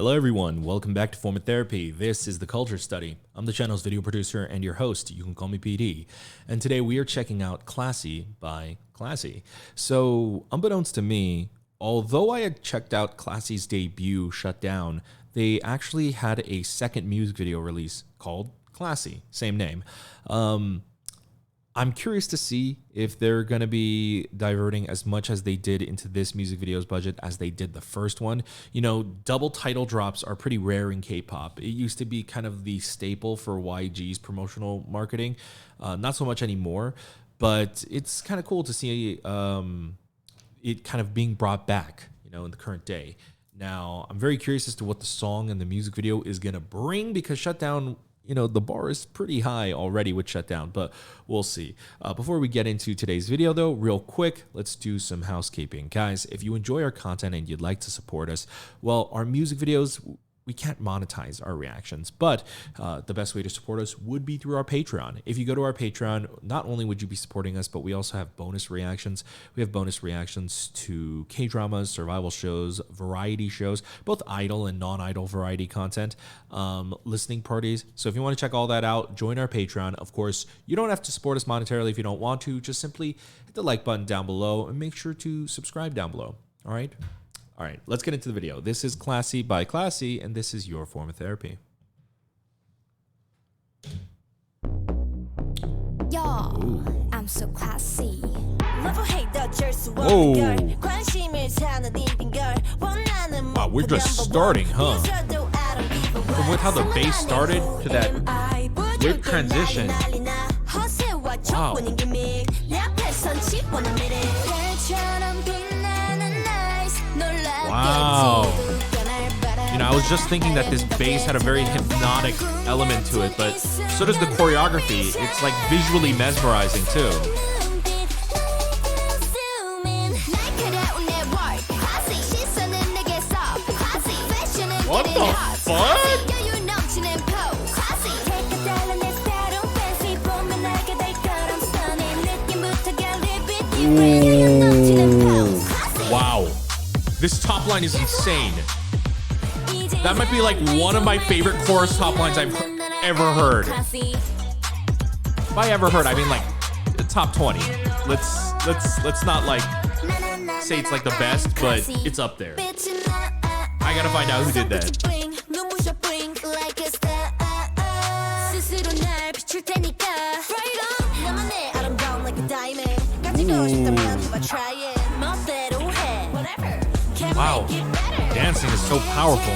Hello everyone, welcome back to Form of Therapy. This is the Culture Study. I'm the channel's video producer and your host. You can call me PD. And today we are checking out Classy by Classy. So, unbeknownst to me, although I had checked out Classy's debut, Shut Down, they actually had a second music video release called Classy, same name. I'm curious to see if they're going to be diverting as much as they did into this music video's budget as they did the first one. You know, double title drops are pretty rare in K-pop. It used to be kind of the staple for YG's promotional marketing. Not so much anymore, but it's kind of cool to see it kind of being brought back, you know, in the current day. Now, I'm very curious as to what the song and the music video is going to bring because Shut Down, you know, the bar is pretty high already with Shut Down, but we'll see. Before we get into today's video, though, real quick, let's do some housekeeping. Guys, if you enjoy our content and you'd like to support us, well, our music videos, we can't monetize our reactions, but the best way to support us would be through our Patreon. If you go to our Patreon, not only would you be supporting us, but we also have bonus reactions. We have bonus reactions to K-dramas, survival shows, variety shows, both idol and non-idol variety content, listening parties. So if you want to check all that out, join our Patreon. Of course, you don't have to support us monetarily if you don't want to. Just simply hit the like button down below and make sure to subscribe down below. All right? All right, let's get into the video. This is Classy by Classy, and this is your form of therapy. Yo, I'm so classy. Whoa. Wow, we're just starting, huh? From with how the bass started to that whip transition. Wow. Wow. You know, I was just thinking that this bass had a very hypnotic element to it, but so does the choreography. It's like visually mesmerizing too. What the fuck? Ooh. Wow. This top line is insane. That might be like one of my favorite chorus top lines I've ever heard. By ever heard, I mean like the top 20. Let's not like say it's like the best, but it's up there. I gotta find out who did that. Wow, dancing is so powerful.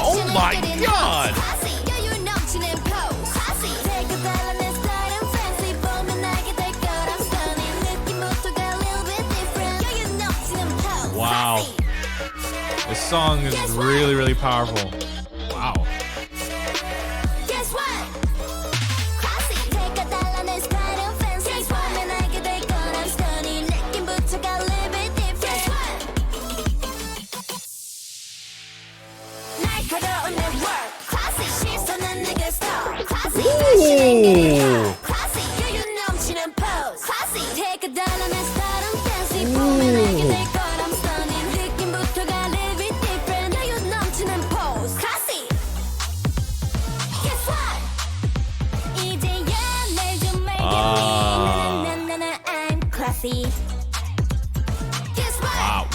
Oh my God! Wow. This song is really, really powerful. Wow.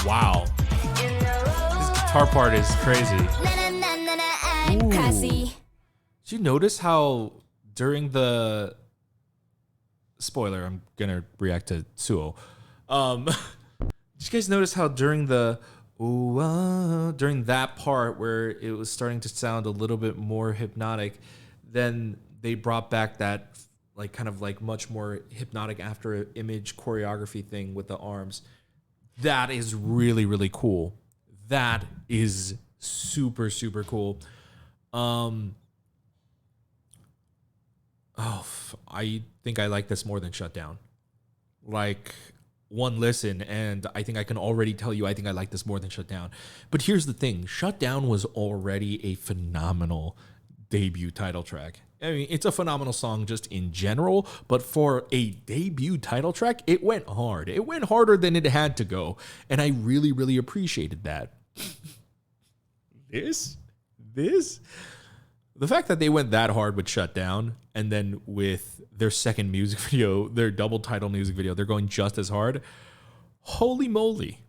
Wow. This guitar part is crazy. Ooh. Did you notice how during the spoiler, I'm gonna react to Suo. Did you guys notice how during the during that part where it was starting to sound a little bit more hypnotic, then they brought back that like kind of like much more hypnotic after image choreography thing with the arms. That is really, really cool. That is super, super cool. I think I like this more than Shut Down. Like, one listen, and I think I can already tell you I think I like this more than Shut Down. But here's the thing. Shut Down was already a phenomenal debut title track. I mean, it's a phenomenal song just in general, but for a debut title track, it went hard. It went harder than it had to go, and I really, really appreciated that. The fact that they went that hard with Shut Down, and then with their second music video, their double title music video, they're going just as hard. Holy moly.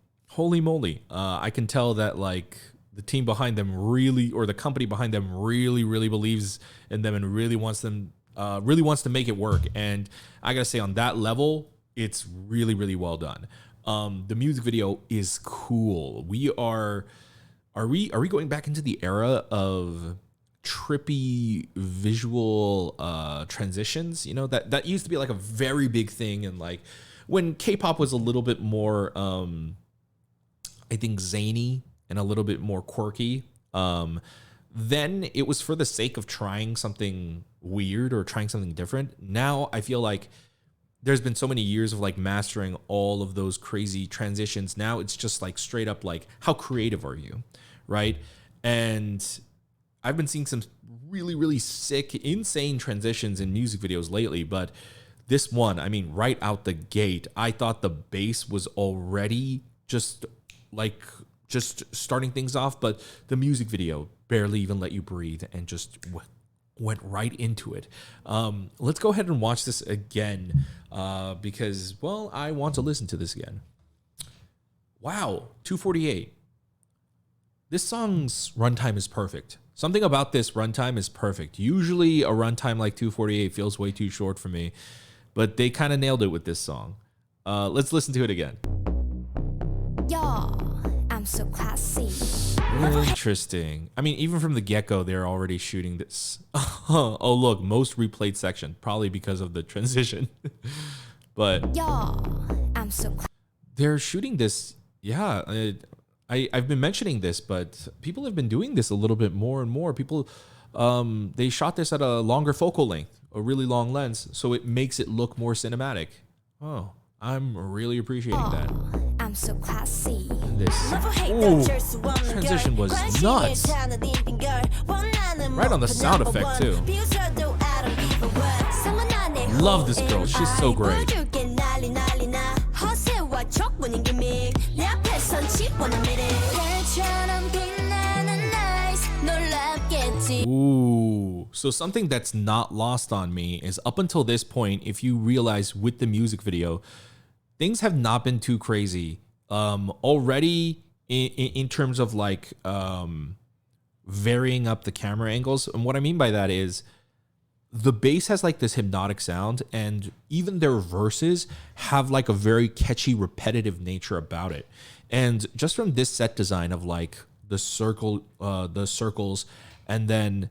I can tell that like the team behind them really, or the company behind them really, really believes in them and really wants to make it work. And I gotta say, on that level, it's really, really well done. The music video is cool. Are we going back into the era of trippy visual transitions? You know, that used to be like a very big thing, and like when K-pop was a little bit more I think zany and a little bit more quirky, then it was for the sake of trying something weird or trying something different. Now I feel like there's been so many years of like mastering all of those crazy transitions. Now it's just like straight up like, how creative are you, right? And I've been seeing some really, really sick, insane transitions in music videos lately, but this one, I mean, right out the gate, I thought the bass was already just starting things off, but the music video barely even let you breathe and just went right into it. Let's go ahead and watch this again because, well, I want to listen to this again. Wow, 2:48. This song's runtime is perfect. Something about this runtime is perfect. Usually a runtime like 2:48 feels way too short for me, but they kind of nailed it with this song. Let's listen to it again. Yeah, I'm so classy. Interesting. I mean, even from the get-go, they're already shooting this. Oh, look, most replayed section, probably because of the transition. But Yeah, I'm so they're shooting this. Yeah, I've been mentioning this, but people have been doing this a little bit more and more. People, they shot this at a longer focal length, a really long lens, so it makes it look more cinematic. Oh, I'm really appreciating that. I'm so classy. This transition was nuts. Right on the sound effect too. Love this girl. She's so great. Ooh. So something that's not lost on me is up until this point, if you realize with the music video, things have not been too crazy. Already in terms of like varying up the camera angles. And what I mean by that is the bass has like this hypnotic sound, and even their verses have like a very catchy, repetitive nature about it. And just from this set design of like the circles, and then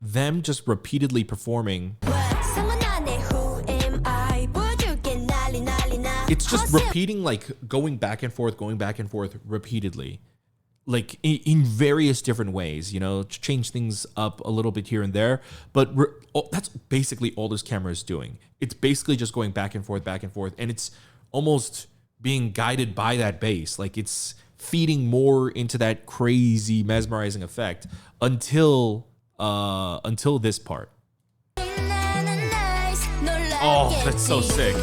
them just repeatedly performing, it's just repeating, like going back and forth repeatedly, like in various different ways, you know, to change things up a little bit here and there. But that's basically all this camera is doing. It's basically just going back and forth, and it's almost being guided by that bass. Like it's feeding more into that crazy mesmerizing effect until this part. Oh, that's so sick.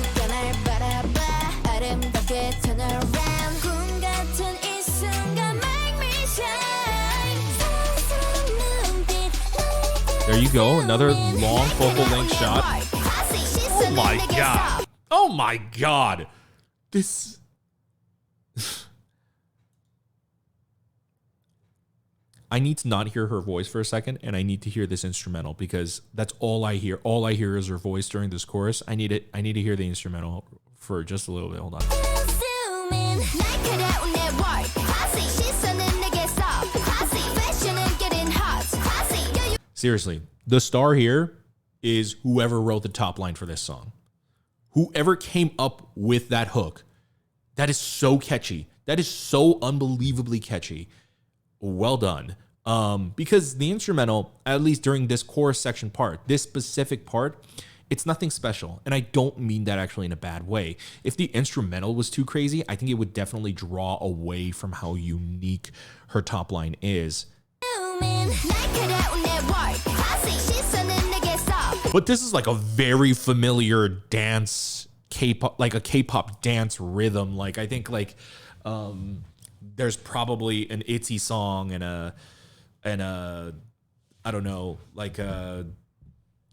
There you go, another long focal length shot. Oh my god. Oh my god. This I need to not hear her voice for a second, and I need to hear this instrumental because that's all I hear. All I hear is her voice during this chorus. I need to hear the instrumental for just a little bit. Hold on. Seriously, the star here is whoever wrote the top line for this song. Whoever came up with that hook. That is so catchy. That is so unbelievably catchy. Well done. Because the instrumental, at least during this chorus section part, this specific part, It's nothing special. And I don't mean that actually in a bad way. If the instrumental was too crazy, I think it would definitely draw away from how unique her top line is. But this is like a very familiar dance K-pop, like a K-pop dance rhythm. Like I think like there's probably an ITZY song and a I don't know, like a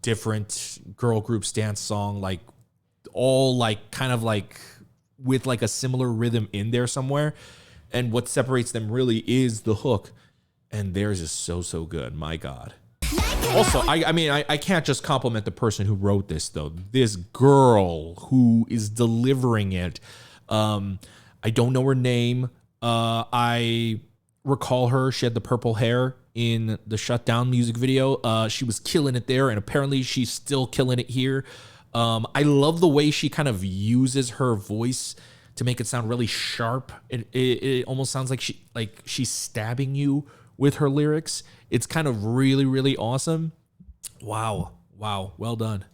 different girl groups dance song, like all like kind of like with like a similar rhythm in there somewhere. And what separates them really is the hook. And theirs is so good. My God. Also, I mean, I can't just compliment the person who wrote this, though. This girl who is delivering it. I don't know her name. I recall her. She had the purple hair in the Shutdown music video. She was killing it there, and apparently she's still killing it here. I love the way she kind of uses her voice to make it sound really sharp. It almost sounds like she's stabbing you with her lyrics. It's kind of really, really awesome. Wow. Well done.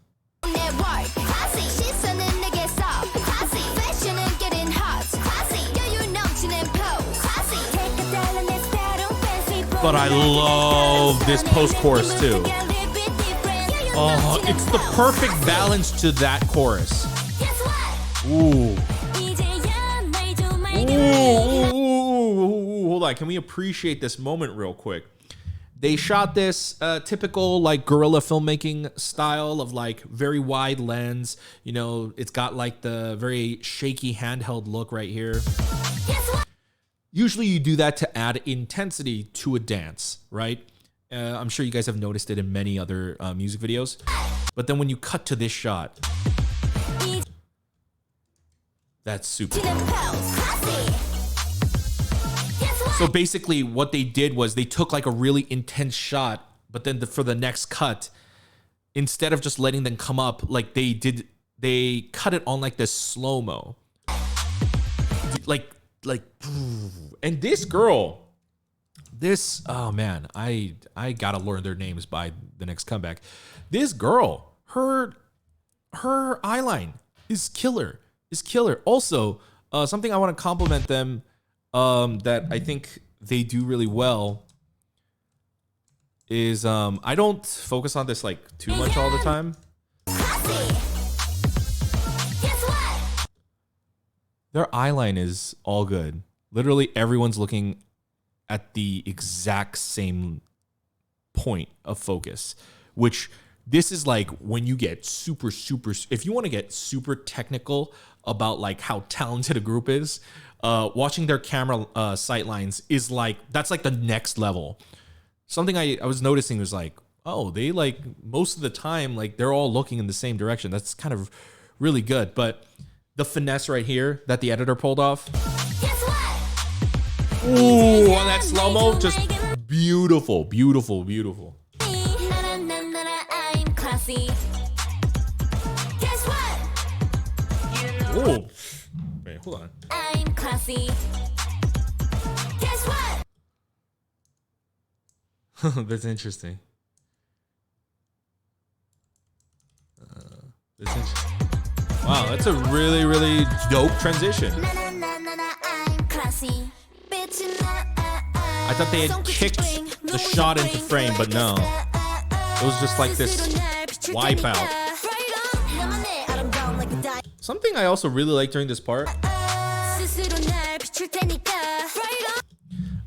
But I love this post-chorus too. Oh, it's the perfect balance to that chorus. Ooh. Hold on. Can we appreciate this moment real quick? They shot this typical like guerrilla filmmaking style of like very wide lens. You know, it's got like the very shaky handheld look right here. Usually you do that to add intensity to a dance, right? I'm sure you guys have noticed it in many other music videos. But then when you cut to this shot, that's super cool. So basically what they did was they took like a really intense shot, but then for the next cut, instead of just letting them come up, like they cut it on like this slow-mo. Like, and this girl, oh man, I gotta learn their names by the next comeback. This girl, her eyeline is killer. Also, something I want to compliment them that I think they do really well is I don't focus on this like too much all the time. Their eyeline is all good. Literally everyone's looking at the exact same point of focus, which this is like when you get super, if you want to get super technical about like how talented a group is, watching their camera sight lines is like, that's like the next level. Something I was noticing was like, oh, they like most of the time, like they're all looking in the same direction. That's kind of really good. But the finesse right here that the editor pulled off. Ooh, on that slow-mo, just beautiful. Oh, wait, hold on. I'm classy. Guess what? That's interesting. Wow, that's a really, really dope transition. I thought they had kicked the shot into frame, but no. It was just like this wipeout. Something I also really like during this part.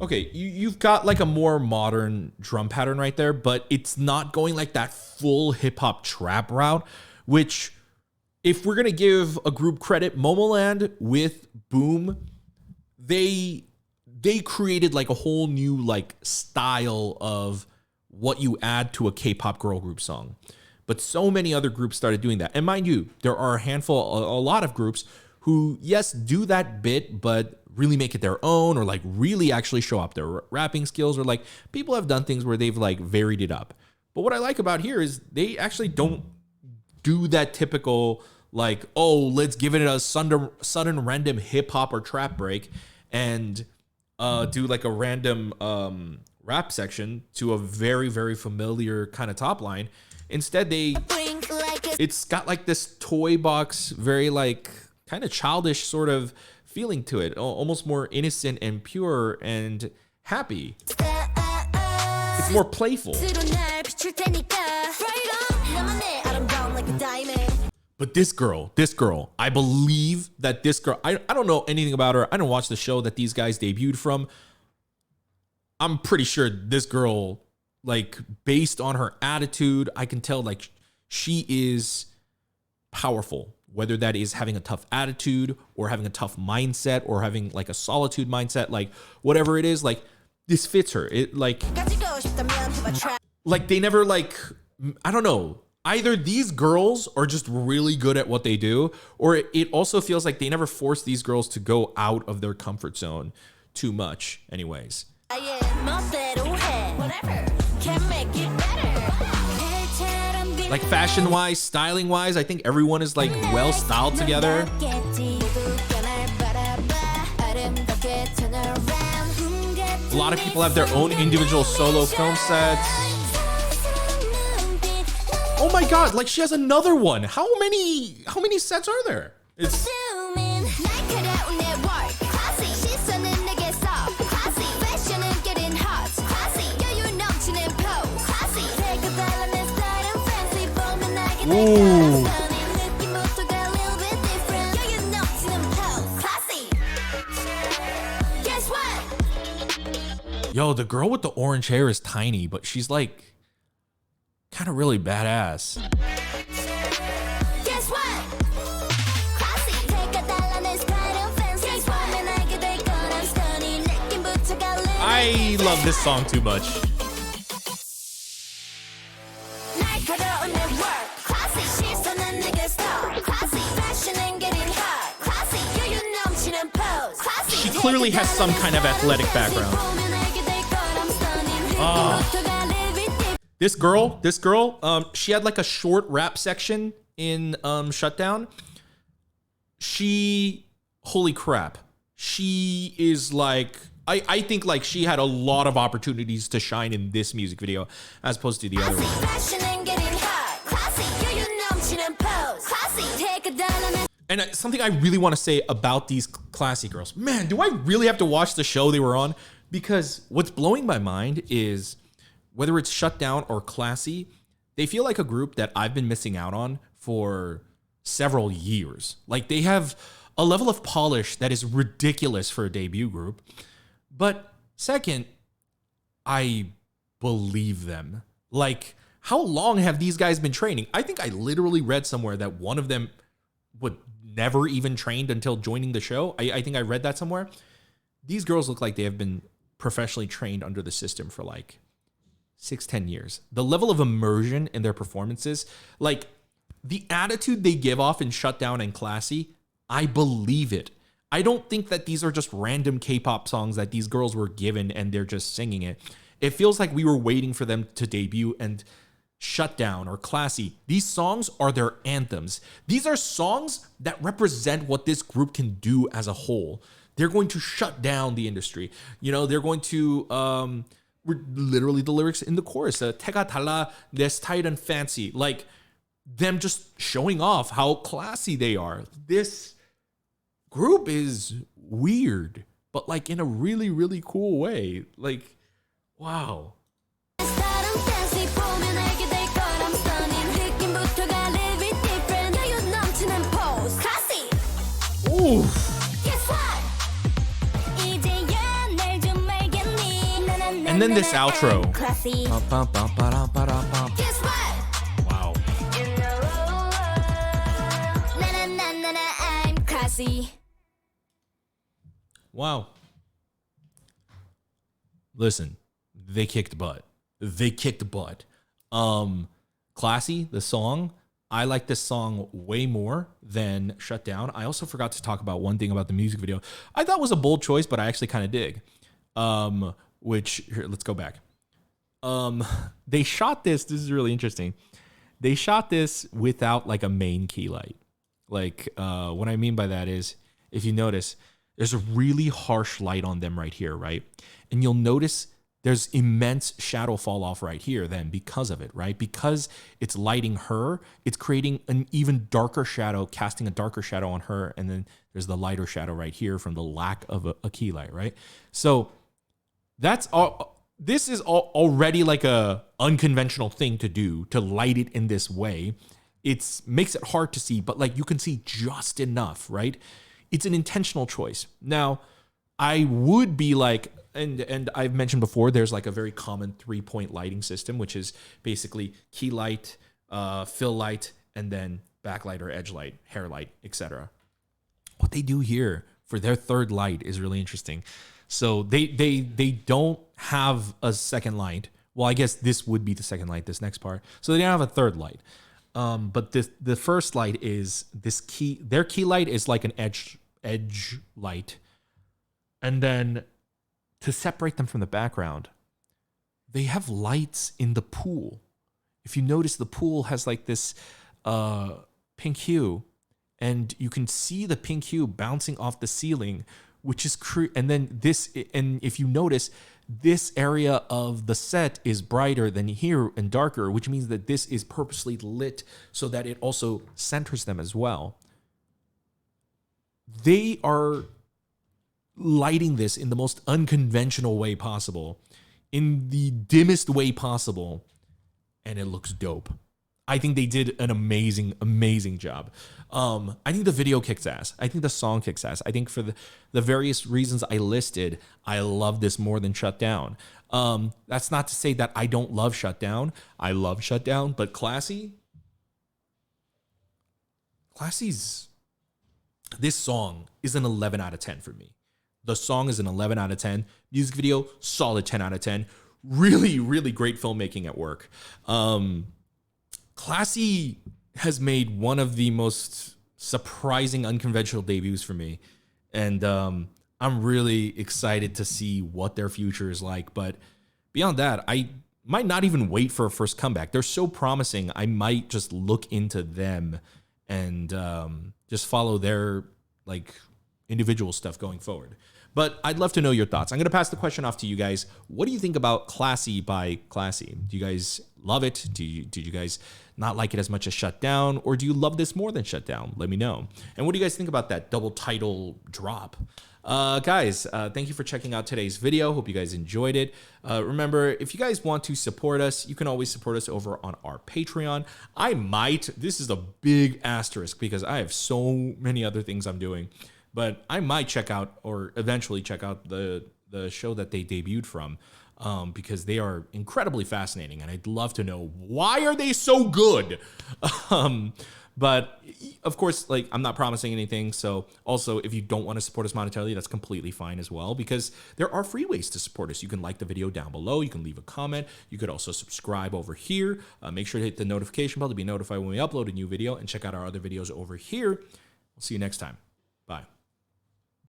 Okay, you've got like a more modern drum pattern right there, but it's not going like that full hip-hop trap route, which if we're going to give a group credit, Momoland with Boom, they created like a whole new like style of what you add to a K-pop girl group song. But so many other groups started doing that. And mind you, there are a lot of groups who, yes, do that bit, but really make it their own, or like really actually show up their rapping skills, or like people have done things where they've like varied it up. But what I like about here is they actually don't do that typical like, oh, let's give it a sudden random hip hop or trap break and do like a random rap section to a very, very familiar kind of top line. Instead, they It's got like this toy box, very like kind of childish sort of feeling to it, almost more innocent and pure and happy. It's more playful. But this girl, I believe that this girl, I don't know anything about her. I don't watch the show that these guys debuted from. I'm pretty sure this girl, like based on her attitude, I can tell like she is powerful, whether that is having a tough attitude or having a tough mindset or having like a solitude mindset, like whatever it is, like this fits her. It like they never like, I don't know. Either these girls are just really good at what they do, or it also feels like they never force these girls to go out of their comfort zone too much anyways. Like fashion-wise, styling-wise, I think everyone is like well styled together. A lot of people have their own individual solo film sets. Oh my god, like she has another one. How many sets are there? It's Ooh. Yo, the girl with the orange hair is tiny, but she's like kind of really badass. I love this song too much. She clearly has some kind of athletic background. This girl, she had like a short rap section in Shutdown. Holy crap. She is like, I think like she had a lot of opportunities to shine in this music video as opposed to the other one. And something I really want to say about these classy girls, man, do I really have to watch the show they were on? Because what's blowing my mind is whether it's Shutdown or Classy, they feel like a group that I've been missing out on for several years. Like they have a level of polish that is ridiculous for a debut group. But second, I believe them. Like, how long have these guys been training? I think I literally read somewhere that one of them would never even trained until joining the show. I think I read that somewhere. These girls look like they have been professionally trained under the system for like 6-10 years. The level of immersion in their performances, like the attitude they give off in Shutdown and Classy, I believe it. I don't think that these are just random K-pop songs that these girls were given and they're just singing it. It feels like we were waiting for them to debut, and Shutdown or Classy, these songs are their anthems. These are songs that represent what this group can do as a whole. They're going to shut down the industry. You know, they're going to, literally the lyrics in the chorus, Teka 달라 내 스타일은 fancy. Like them just showing off how classy they are. This group is weird, but like in a really, really cool way. Like, wow. Ooh. And then this outro. Wow. Wow. Listen, they kicked butt. Classy, the song, I like this song way more than Shutdown. I also forgot to talk about one thing about the music video. I thought was a bold choice, but I actually kind of dig. Which, here, let's go back. They shot this is really interesting. They shot this without like a main key light. Like, what I mean by that is, if you notice, there's a really harsh light on them right here, right? And you'll notice there's immense shadow fall off right here then because of it, right? Because it's lighting her, it's creating an even darker shadow, casting a darker shadow on her. And then there's the lighter shadow right here from the lack of a key light, right? So that's all. This is already like a unconventional thing to do, to light it in this way. It makes it hard to see, but like you can see just enough, right? It's an intentional choice. Now, I would be like, and I've mentioned before, there's like a very common 3-point lighting system, which is basically key light, fill light, and then backlight or edge light, hair light, etc. What they do here for their third light is really interesting. So they don't have a second light. Well, I guess this would be the second light, this next part. So they don't have a third light. But the first light is this key. Their key light is like an edge light. And then to separate them from the background, they have lights in the pool. If you notice, the pool has like this pink hue, and you can see the pink hue bouncing off the ceiling, which is and then this, and if you notice, this area of the set is brighter than here and darker, which means that this is purposely lit so that it also centers them as well. They are lighting this in the most unconventional way possible, in the dimmest way possible, and it looks dope. I think they did an amazing job. I think the video kicks ass. I think the song kicks ass. I think for the various reasons I listed, I love this more than Shut Down. That's not to say that I don't love Shut Down. I love Shut Down, but Classy's, this song is an 11 out of 10 for me. The song is an 11 out of 10. Music video, solid 10 out of 10. Really, really great filmmaking at work. Classy has made one of the most surprising, unconventional debuts for me. And I'm really excited to see what their future is like. But beyond that, I might not even wait for a first comeback. They're so promising. I might just look into them and just follow their like individual stuff going forward. But I'd love to know your thoughts. I'm going to pass the question off to you guys. What do you think about Classy by Classy? Do you guys love it? Did you guys not like it as much as Shut Down? Or do you love this more than Shut Down? Let me know. And what do you guys think about that double title drop? Guys, thank you for checking out today's video. Hope you guys enjoyed it. Remember, if you guys want to support us, you can always support us over on our Patreon. This is a big asterisk because I have so many other things I'm doing, but I might check out or eventually check out the show that they debuted from, because they are incredibly fascinating, and I'd love to know why are they so good. But of course, like, I'm not promising anything. So also, if you don't want to support us monetarily, that's completely fine as well, because there are free ways to support us. You can like the video down below. You can leave a comment. You could also subscribe over here. Make sure to hit the notification bell to be notified when we upload a new video, and check out our other videos over here. We'll see you next time. Bye.